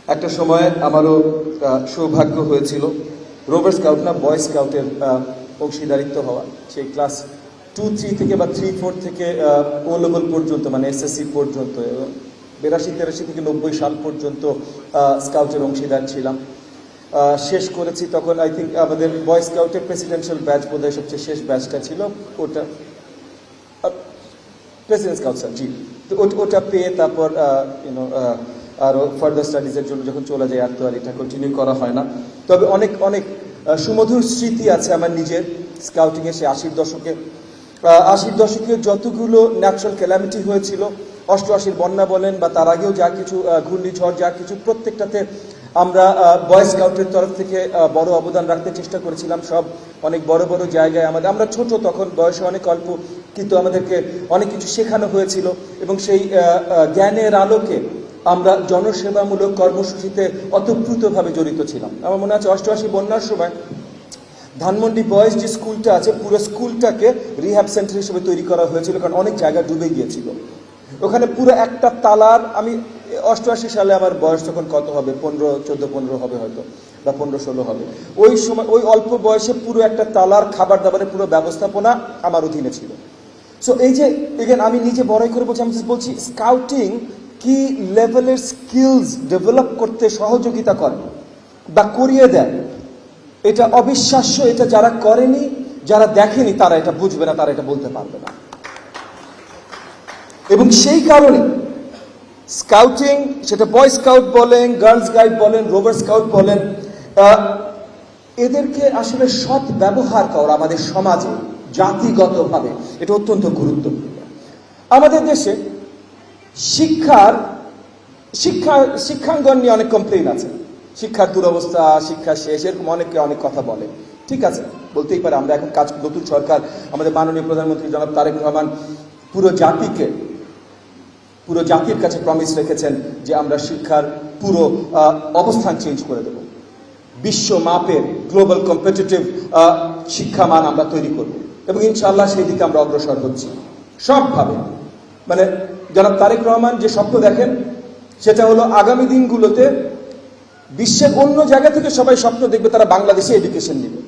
একটা সময় আমারও সৌভাগ্য হয়েছিল রোভার স্কাউট না বয় স্কাউটের অংশীদারিত্ব হওয়া। সেই ক্লাস 2-3 থেকে বা 3-4 থেকে ও লেভেল পর্যন্ত, মানে এসএসসি পর্যন্ত, 82-83 থেকে 90 সাল পর্যন্ত স্কাউটের অংশীদার ছিলাম। শেষ করেছি তখন আই থিঙ্ক আমাদের বয় স্কাউটের প্রেসিডেন্সিয়াল ব্যাচ বোধহয় সবচেয়ে শেষ ব্যাচটা ছিল, ওটা প্রেসিডেন্ট স্কাউট স্যার, জি। তো ওটা পেয়ে তারপর আরও ফার্দার স্টাডিজের জন্য যখন চলে যায় আর তো আর এটা কন্টিনিউ করা হয় না। তবে অনেক অনেক সুমধুর স্মৃতি আছে আমার নিজের স্কাউটিংয়ে। সে 80-র দশকে 80-র দশকে যতগুলো ন্যাচারাল ক্যালামিটি হয়েছিল, 88-র বন্যা বলেন বা তার আগেও যা কিছু ঘূর্ণিঝড়, যা কিছু, প্রত্যেকটাতে আমরা বয় স্কাউটের তরফ থেকে বড় অবদান রাখতে চেষ্টা করেছিলাম। সব অনেক বড় বড় জায়গায় আমরা ছোট, তখন বয়সে অনেক অল্প, কিন্তু আমাদেরকে অনেক কিছু শেখানো হয়েছিল এবং সেই জ্ঞানের আলোকে আমরা জনসেবামূলক কর্মসূচিতে অতপ্রুতভাবে জড়িত ছিলাম। আমার মনে আছে 88 বন্যার সময় ধানমন্ডি বয়েজ যে স্কুলটা আছে, পুরো স্কুলটাকে রিহ্যাব সেন্টার হিসেবে তৈরি করা হয়েছিল, কারণ অনেক জায়গা ডুবে গিয়েছিল। ওখানে পুরো একটা তালার, আমি 88 সালে আমার বয়স তখন কত হবে, 14-15 হবে হয়তো, বা 15-16 হবে। ওই সময় ওই অল্প বয়সে পুরো একটা তালার খাবার দাবারের পুরো ব্যবস্থাপনা আমার অধীনে ছিল। সো এই যে এগেন আমি নিজে বড়াই করে বলছি, আমি বলছি স্কাউটিং কি লেভেলের স্কিলস ডেভেলপ করতে সহযোগিতা করে বা করিয়ে দেয়, এটা অবিশ্বাস্য। এটা যারা করেনি, যারা দেখেনি, তারা এটা বুঝবে না, তারা এটা বলতে পারবে না। এবং সেই কারণে স্কাউটিং, সেটা বয় স্কাউট বলেন, গার্লস গাইড বলেন, রোভার স্কাউট বলেন, এদেরকে আসলে সৎ ব্যবহার করা আমাদের সমাজে জাতিগতভাবে এটা অত্যন্ত গুরুত্বপূর্ণ। আমাদের দেশে শিক্ষাঙ্গন নিয়ে অনেক কমপ্লেইন আছে, শিক্ষার দুরবস্থা, শিক্ষা শেষ, এরকম অনেকে অনেক কথা বলে। ঠিক আছে, বলতেই পারে। আমরা এখন নতুন সরকার, আমাদের মাননীয় প্রধানমন্ত্রী জনাব তারেক রহমান পুরো জাতির কাছে প্রমিস রেখেছেন যে আমরা শিক্ষার পুরো অবস্থান চেঞ্জ করে দেব, বিশ্ব মাপের গ্লোবাল কম্পিটিটিভ শিক্ষা মান আমরা তৈরি করব, এবং ইনশাআল্লাহ সেই দিকে আমরা অগ্রসর হচ্ছি সবভাবে। মানে জনাব তারেক রহমান যে স্বপ্ন দেখেন, সেটা হলো আগামী দিনগুলোতে বিশ্বের অন্য জায়গা থেকে সবাই স্বপ্ন দেখবে তারা বাংলাদেশে এডুকেশন নেবে,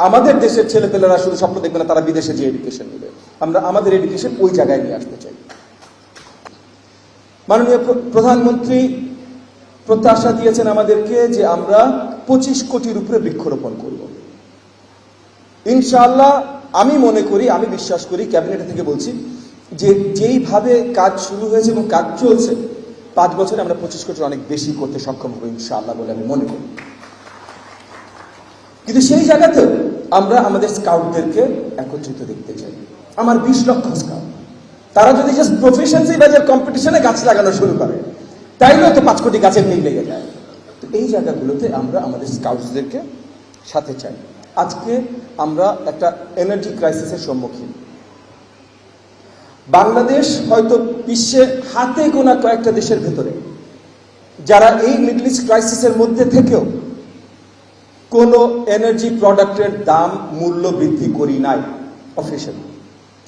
আমাদের দেশের ছেলেপেলেরা শুধু স্বপ্ন দেখবে না তারা বিদেশে যে এডুকেশন নেবে। আমরা আমাদের এডুকেশন ওই জায়গায় নিয়ে আসতে চাই। মাননীয় প্রধানমন্ত্রী প্রত্যাশা দিয়েছেন আমাদেরকে যে আমরা 25 কোটির উপরে বৃক্ষরোপণ করব। ইনশাআল্লাহ আমি মনে করি, আমি বিশ্বাস করি, ক্যাবিনেট থেকে বলছি যে যেইভাবে কাজ শুরু হয়েছে এবং কাজ চলছে, 5 বছরে আমরা 25 কোটির অনেক বেশি করতে সক্ষম হবো ইনশাআল্লাহ বলে আমি মনে করি। কিন্তু সেই জায়গাতেও আমরা আমাদের স্কাউটদেরকে একত্রিত দেখতে চাই। আমার 20 লক্ষ স্কাউট, তারা যদি জাস্ট প্রফেশনসি বাজার কম্পিটিশনে গাছ লাগানো শুরু করে, তাইলেও তো 5 কোটি গাছের মিল লেগে যায়। তো এই জায়গাগুলোতে আমরা আমাদের স্কাউটসদেরকে সাথে চাই। আজকে আমরা একটা এনার্জি ক্রাইসিসের সম্মুখীন। বাংলাদেশ হয়তো বিশ্বের হাতে গোনা কয়েকটা দেশের ভেতরে যারা এই মিডল ইস্ট ক্রাইসিসের মধ্যে থেকেও কোনো এনার্জি প্রোডাক্টের দাম মূল্য বৃদ্ধি করি নাই। অফিসিয়ালি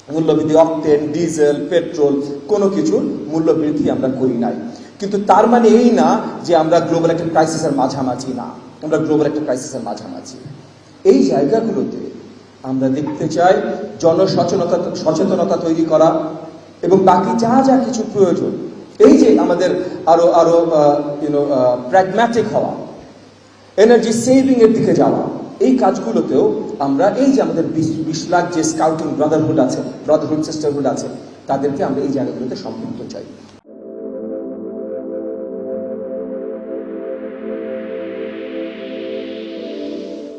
মূল্য বৃদ্ধি, অকটেন, ডিজেল, পেট্রোল, কোনো কিছুর মূল্য বৃদ্ধি আমরা করি নাই। কিন্তু তার মানে এই না যে আমরা গ্লোবাল একটা ক্রাইসিসের মাঝামাঝি না, আমরা গ্লোবাল একটা ক্রাইসিসের মাঝামাঝি। এই জায়গাগুলোতে আমরা দেখতে চাই জনসচেতনতা তৈরি করা এবং বাকি যা যা কিছু প্রয়োজন, এই যে আমাদের আরো প্র্যাগম্যাটিক হওয়া, এনার্জি সেভিং এর দিকে যাওয়া, এই কাজগুলোতেও আমরা এই যে আমাদের 20 লাখ যে স্কাউটিং ব্রাদারহুড সিস্টারহুড আছে, তাদেরকে আমরা এই জায়গাগুলোতে সম্পৃক্ত চাই।